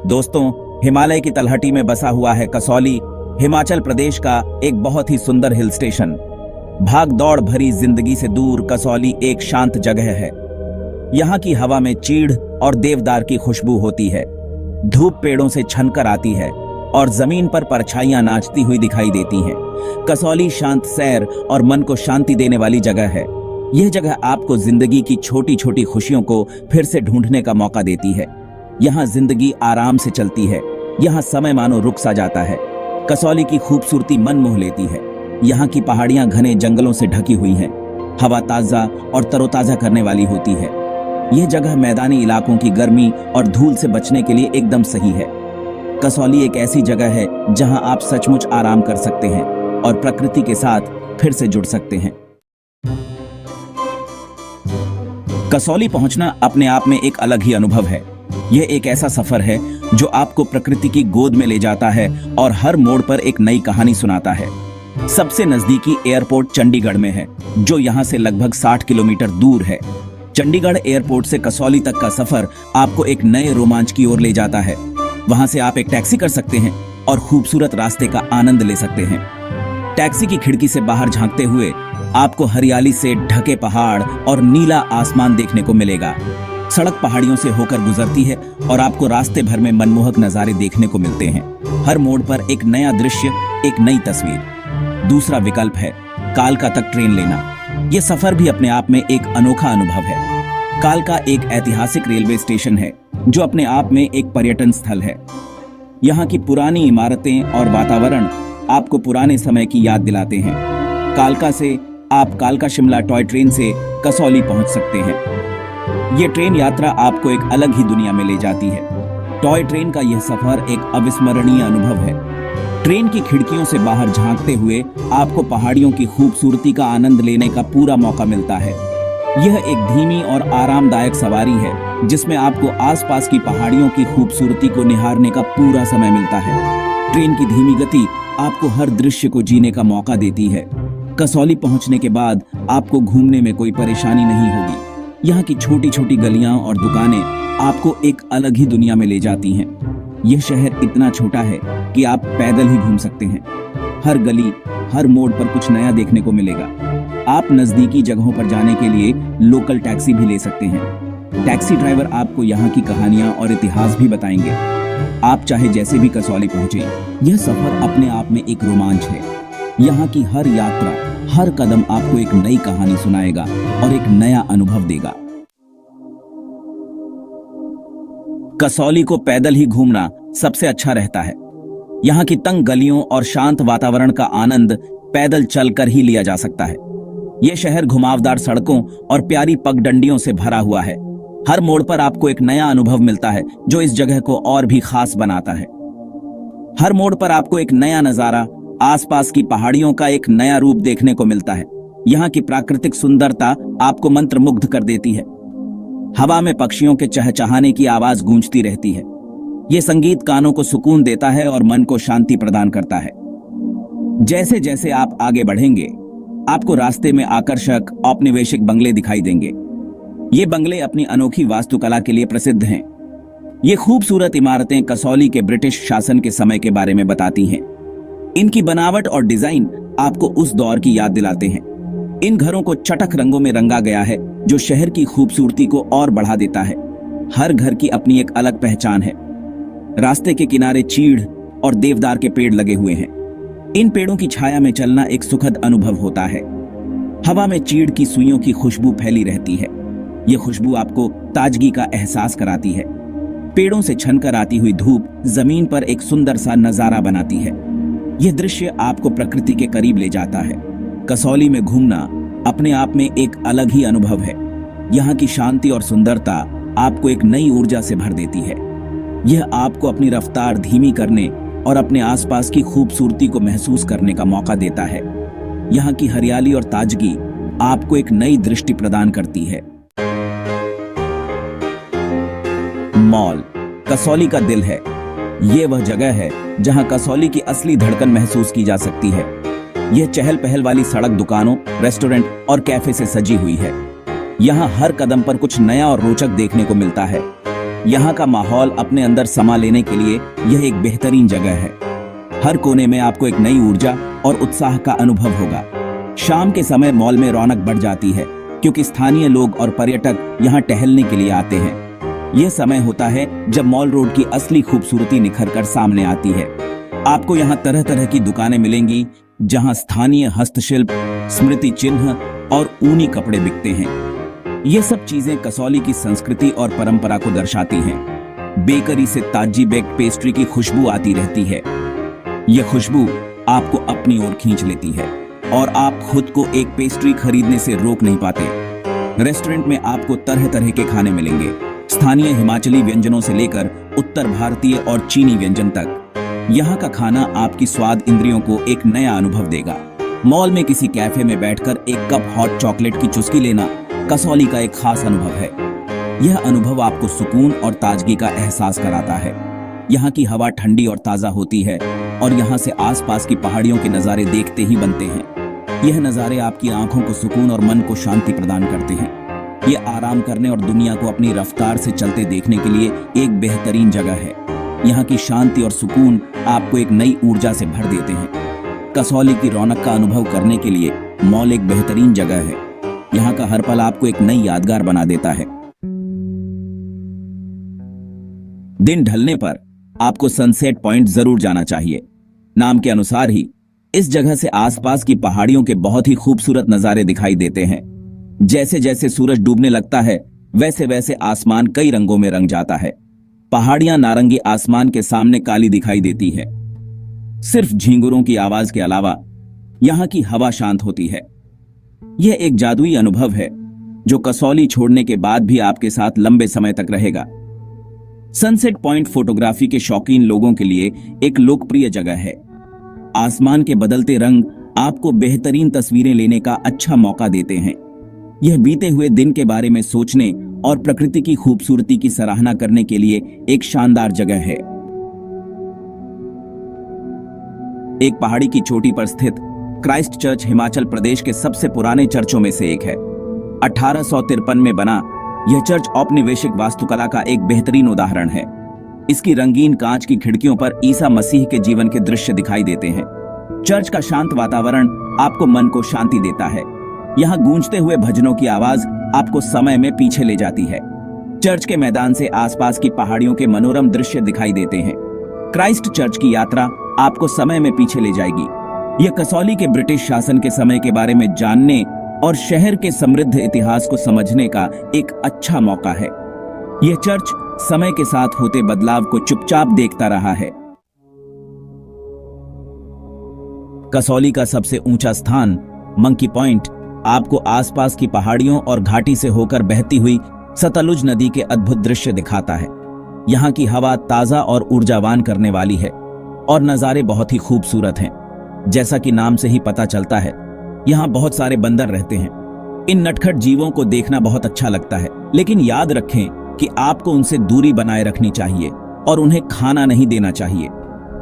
दोस्तों, हिमालय की तलहटी में बसा हुआ है कसौली, हिमाचल प्रदेश का एक बहुत ही सुंदर हिल स्टेशन। भाग दौड़ भरी जिंदगी से दूर कसौली एक शांत जगह है। यहाँ की हवा में चीड़ और देवदार की खुशबू होती है। धूप पेड़ों से छनकर आती है और जमीन पर परछाइयां नाचती हुई दिखाई देती हैं। कसौली शांत सैर और मन को शांति देने वाली जगह है। यह जगह आपको जिंदगी की छोटी छोटी खुशियों को फिर से ढूंढने का मौका देती है। यहाँ जिंदगी आराम से चलती है। यहाँ समय मानो रुक सा जाता है। कसौली की खूबसूरती मन मोह लेती है। यहाँ की पहाड़ियां घने जंगलों से ढकी हुई हैं। हवा ताजा और तरोताजा करने वाली होती है। यह जगह मैदानी इलाकों की गर्मी और धूल से बचने के लिए एकदम सही है। कसौली एक ऐसी जगह है जहां आप सचमुच आराम कर सकते हैं और प्रकृति के साथ फिर से जुड़ सकते हैं। कसौली पहुंचना अपने आप में एक अलग ही अनुभव है। यह एक ऐसा सफर है जो आपको प्रकृति की गोद में ले जाता है और हर मोड़ पर एक नई कहानी सुनाता है। सबसे नजदीकी एयरपोर्ट चंडीगढ़ में है, जो यहाँ से लगभग 60 किलोमीटर दूर है। चंडीगढ़ एयरपोर्ट से कसौली तक का सफर आपको एक नए रोमांच की ओर ले जाता है। वहां से आप एक टैक्सी कर सकते हैं और खूबसूरत रास्ते का आनंद ले सकते हैं। टैक्सी की खिड़की से बाहर झांकते हुए आपको हरियाली से ढके पहाड़ और नीला आसमान देखने को मिलेगा। सड़क पहाड़ियों से होकर गुजरती है और आपको रास्ते भर में मनमोहक नजारे देखने को मिलते हैं। हर मोड़ पर एक नया दृश्य, एक नई तस्वीर। दूसरा विकल्प है कालका तक ट्रेन लेना। यह सफर भी अपने आप में एक अनोखा अनुभव है। कालका एक ऐतिहासिक रेलवे स्टेशन है जो अपने आप में एक पर्यटन स्थल है। यहाँ की पुरानी इमारतें और वातावरण आपको पुराने समय की याद दिलाते हैं। कालका से आप कालका शिमला टॉय ट्रेन से कसौली पहुंच सकते हैं। ये ट्रेन यात्रा आपको एक अलग ही दुनिया में ले जाती है। टॉय ट्रेन का यह सफर एक अविस्मरणीय अनुभव है। ट्रेन की खिड़कियों से बाहर झांकते हुए आपको पहाड़ियों की खूबसूरती का आनंद लेने का पूरा मौका मिलता है। यह एक धीमी और आरामदायक सवारी है जिसमें आपको आसपास की पहाड़ियों की खूबसूरती को निहारने का पूरा समय मिलता है। ट्रेन की धीमी गति आपको हर दृश्य को जीने का मौका देती है। कसौली पहुंचने के बाद आपको घूमने में कोई परेशानी नहीं होगी। यहाँ की छोटी छोटी गलियां और दुकानें आपको एक अलग ही दुनिया में ले जाती हैं। यह शहर इतना छोटा है कि आप पैदल ही घूम सकते हैं। हर गली, हर मोड़ पर कुछ नया देखने को मिलेगा। आप नजदीकी जगहों पर जाने के लिए लोकल टैक्सी भी ले सकते हैं। टैक्सी ड्राइवर आपको यहाँ की कहानियां और इतिहास भी बताएंगे। आप चाहे जैसे भी कसौली पहुंचे, यह सफर अपने आप में एक रोमांच है। यहाँ की हर यात्रा, हर कदम आपको एक नई कहानी सुनाएगा और एक नया अनुभव देगा। कसौली को पैदल ही घूमना सबसे अच्छा रहता है। यहाँ की तंग गलियों और शांत वातावरण का आनंद पैदल चलकर ही लिया जा सकता है। यह शहर घुमावदार सड़कों और प्यारी पगडंडियों से भरा हुआ है। हर मोड़ पर आपको एक नया अनुभव मिलता है जो इस जगह को और भी खास बनाता है। हर मोड़ पर आपको एक नया नजारा, आसपास की पहाड़ियों का एक नया रूप देखने को मिलता है। यहाँ की प्राकृतिक सुंदरता आपको मंत्रमुग्ध कर देती है। हवा में पक्षियों के चहचहाने की आवाज गूंजती रहती है। यह संगीत कानों को सुकून देता है और मन को शांति प्रदान करता है। जैसे जैसे आप आगे बढ़ेंगे, आपको रास्ते में आकर्षक औपनिवेशिक बंगले दिखाई देंगे। ये बंगले अपनी अनोखी वास्तुकला के लिए प्रसिद्ध हैं। ये खूबसूरत इमारतें कसौली के ब्रिटिश शासन के समय के बारे में बताती हैं। इनकी बनावट और डिजाइन आपको उस दौर की याद दिलाते हैं। इन घरों को चटक रंगों में रंगा गया है जो शहर की खूबसूरती को और बढ़ा देता है। हर घर की अपनी एक अलग पहचान है। रास्ते के किनारे चीड़ और देवदार के पेड़ लगे हुए हैं। इन पेड़ों की छाया में चलना एक सुखद अनुभव होता है। हवा में चीड़ की सुइयों की खुशबू फैली रहती है। यह खुशबू आपको ताजगी का एहसास कराती है। पेड़ों से छनकर आती हुई धूप जमीन पर एक सुंदर सा नजारा बनाती है। यह दृश्य आपको प्रकृति के करीब ले जाता है। कसौली में घूमना अपने आप में एक अलग ही अनुभव है। यहाँ की शांति और सुंदरता आपको एक नई ऊर्जा से भर देती है। यह आपको अपनी रफ्तार धीमी करने और अपने आसपास की खूबसूरती को महसूस करने का मौका देता है। यहाँ की हरियाली और ताजगी आपको एक नई दृष्टि प्रदान करती है। मॉल कसौली का दिल है। ये वह जगह है जहां कसौली की असली धड़कन महसूस की जा सकती है। यह चहल पहल वाली सड़क दुकानों, रेस्टोरेंट और कैफे से सजी हुई है। यहाँ हर कदम पर कुछ नया और रोचक देखने को मिलता है। यहाँ का माहौल अपने अंदर समा लेने के लिए यह एक बेहतरीन जगह है। हर कोने में आपको एक नई ऊर्जा और उत्साह का अनुभव होगा। शाम के समय मॉल में रौनक बढ़ जाती है क्योंकि स्थानीय लोग और पर्यटक यहाँ टहलने के लिए आते हैं। यह समय होता है जब मॉल रोड की असली खूबसूरती निखर कर सामने आती है। आपको यहाँ तरह तरह की दुकानें मिलेंगी जहाँ स्थानीय हस्तशिल्प, स्मृति चिन्ह और ऊनी कपड़े बिकते हैं। ये सब चीजें कसौली की संस्कृति और परंपरा को दर्शाती हैं। बेकरी से ताजी बेक्ड पेस्ट्री की खुशबू आती रहती है। यह खुशबू आपको अपनी ओर खींच लेती है और आप खुद को एक पेस्ट्री खरीदने से रोक नहीं पाते। रेस्टोरेंट में आपको तरह तरह के खाने मिलेंगे, स्थानीय हिमाचली व्यंजनों से लेकर उत्तर भारतीय और चीनी व्यंजन तक। यहाँ का खाना आपकी स्वाद इंद्रियों को एक नया अनुभव देगा। मॉल में किसी कैफे में बैठकर एक कप हॉट चॉकलेट की चुस्की लेना कसौली का एक खास अनुभव है। यह अनुभव आपको सुकून और ताजगी का एहसास कराता है। यहाँ की हवा ठंडी और ताजा होती है और यहाँ से आसपास की पहाड़ियों के नज़ारे देखते ही बनते हैं। यह नज़ारे आपकी आंखों को सुकून और मन को शांति प्रदान करते हैं। यह आराम करने और दुनिया को अपनी रफ्तार से चलते देखने के लिए एक बेहतरीन जगह है। यहाँ की शांति और सुकून आपको एक नई ऊर्जा से भर देते हैं। कसौली की रौनक का अनुभव करने के लिए मॉल एक बेहतरीन जगह है। यहाँ का हर पल आपको एक नई यादगार बना देता है। दिन ढलने पर आपको सनसेट पॉइंट जरूर जाना चाहिए। नाम के अनुसार ही इस जगह से आसपास की पहाड़ियों के बहुत ही खूबसूरत नजारे दिखाई देते हैं। जैसे जैसे सूरज डूबने लगता है वैसे वैसे आसमान कई रंगों में रंग जाता है। पहाड़ियां नारंगी आसमान के सामने काली दिखाई देती है। सिर्फ झींगुरों की आवाज के अलावा यहाँ की हवा शांत होती है। यह एक जादुई अनुभव है जो कसौली छोड़ने के बाद भी आपके साथ लंबे समय तक रहेगा। सनसेट पॉइंट फोटोग्राफी के शौकीन लोगों के लिए एक लोकप्रिय जगह है। आसमान के बदलते रंग आपको बेहतरीन तस्वीरें लेने का अच्छा मौका देते हैं। यह बीते हुए दिन के बारे में सोचने और प्रकृति की खूबसूरती की सराहना करने के लिए एक शानदार जगह है। एक पहाड़ी की चोटी पर स्थित क्राइस्ट चर्च हिमाचल प्रदेश के सबसे पुराने चर्चों में से एक है। 1853 में बना यह चर्च औपनिवेशिक वास्तुकला का एक बेहतरीन उदाहरण है। इसकी रंगीन कांच की खिड़कियों पर ईसा मसीह के जीवन के दृश्य दिखाई देते हैं। चर्च का शांत वातावरण आपको मन को शांति देता है। यहाँ गूंजते हुए भजनों की आवाज आपको समय में पीछे ले जाती है। चर्च के मैदान से आसपास की पहाड़ियों के मनोरम दृश्य दिखाई देते हैं। क्राइस्ट चर्च की यात्रा आपको समय में पीछे ले जाएगी। यह कसौली के ब्रिटिश शासन के समय के बारे में जानने और शहर के समृद्ध इतिहास को समझने का एक अच्छा मौका है। यह चर्च समय के साथ होते बदलाव को चुपचाप देखता रहा है। कसौली का सबसे ऊंचा स्थान मंकी पॉइंट आपको आसपास की पहाड़ियों और घाटी से होकर बहती हुई सतलुज नदी के अद्भुत दृश्य दिखाता है। यहाँ की हवा ताजा और ऊर्जावान करने वाली है और नज़ारे बहुत ही खूबसूरत हैं। जैसा कि नाम से ही पता चलता है, यहाँ बहुत सारे बंदर रहते हैं। इन नटखट जीवों को देखना बहुत अच्छा लगता है, लेकिन याद रखें कि आपको उनसे दूरी बनाए रखनी चाहिए और उन्हें खाना नहीं देना चाहिए।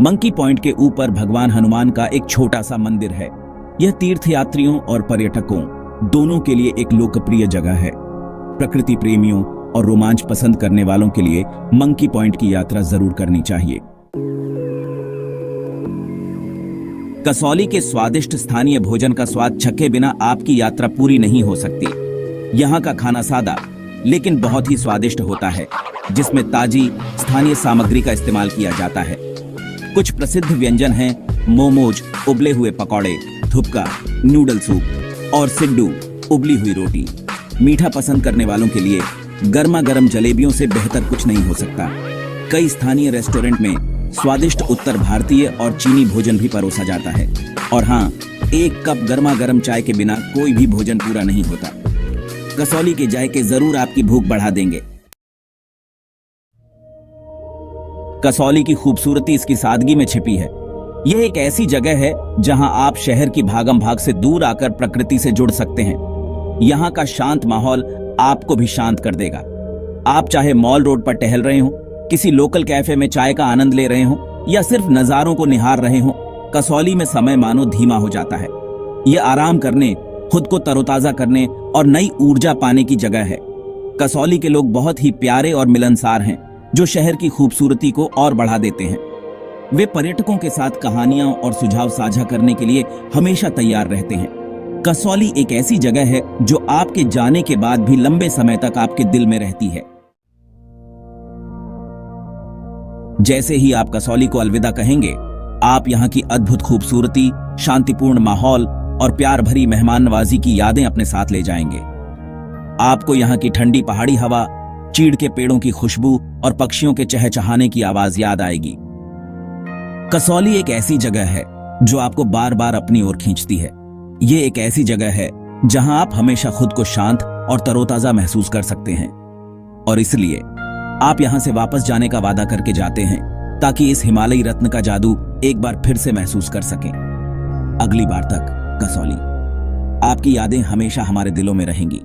मंकी पॉइंट के ऊपर भगवान हनुमान का एक छोटा सा मंदिर है। यह तीर्थयात्रियों और पर्यटकों दोनों के लिए एक लोकप्रिय जगह है। प्रकृति प्रेमियों और रोमांच पसंद करने वालों के लिए मंकी पॉइंट की यात्रा जरूर करनी चाहिए। कसौली के स्वादिष्ट स्थानीय भोजन का स्वाद चखे बिना आपकी यात्रा पूरी नहीं हो सकती। यहाँ का खाना सादा लेकिन बहुत ही स्वादिष्ट होता है, जिसमें ताजी स्थानीय सामग्री का इस्तेमाल किया जाता है। कुछ प्रसिद्ध व्यंजन हैं मोमोज, उबले हुए पकौड़े, थुपका, नूडल सूप और सिड्डू, उबली हुई रोटी। मीठा पसंद करने वालों के लिए गर्मा गर्म जलेबियों से बेहतर कुछ नहीं हो सकता। कई स्थानीय रेस्टोरेंट में स्वादिष्ट उत्तर भारतीय और चीनी भोजन भी परोसा जाता है। और हाँ, एक कप गर्मा गर्म चाय के बिना कोई भी भोजन पूरा नहीं होता। कसौली के जायके जरूर आपकी भूख बढ़ा देंगे। कसौली की खूबसूरती इसकी सादगी में छिपी है। यह एक ऐसी जगह है जहां आप शहर की भागम भाग से दूर आकर प्रकृति से जुड़ सकते हैं। यहाँ का शांत माहौल आपको भी शांत कर देगा। आप चाहे मॉल रोड पर टहल रहे हो, किसी लोकल कैफे में चाय का आनंद ले रहे हो या सिर्फ नजारों को निहार रहे हो, कसौली में समय मानो धीमा हो जाता है। यह आराम करने, खुद को तरोताजा करने और नई ऊर्जा पाने की जगह है। कसौली के लोग बहुत ही प्यारे और मिलनसार हैं, जो शहर की खूबसूरती को और बढ़ा देते हैं। वे पर्यटकों के साथ कहानियां और सुझाव साझा करने के लिए हमेशा तैयार रहते हैं। कसौली एक ऐसी जगह है जो आपके जाने के बाद भी लंबे समय तक आपके दिल में रहती है। जैसे ही आप कसौली को अलविदा कहेंगे, आप यहाँ की अद्भुत खूबसूरती, शांतिपूर्ण माहौल और प्यार भरी मेहमान नवाजी की यादें अपने साथ ले जाएंगे। आपको यहाँ की ठंडी पहाड़ी हवा, चीड़ के पेड़ों की खुशबू और पक्षियों के चहचहाने की आवाज याद आएगी। कसौली एक ऐसी जगह है जो आपको बार बार अपनी ओर खींचती है। ये एक ऐसी जगह है जहां आप हमेशा खुद को शांत और तरोताजा महसूस कर सकते हैं, और इसलिए आप यहां से वापस जाने का वादा करके जाते हैं ताकि इस हिमालयी रत्न का जादू एक बार फिर से महसूस कर सकें। अगली बार तक कसौली, आपकी यादें हमेशा हमारे दिलों में रहेंगी।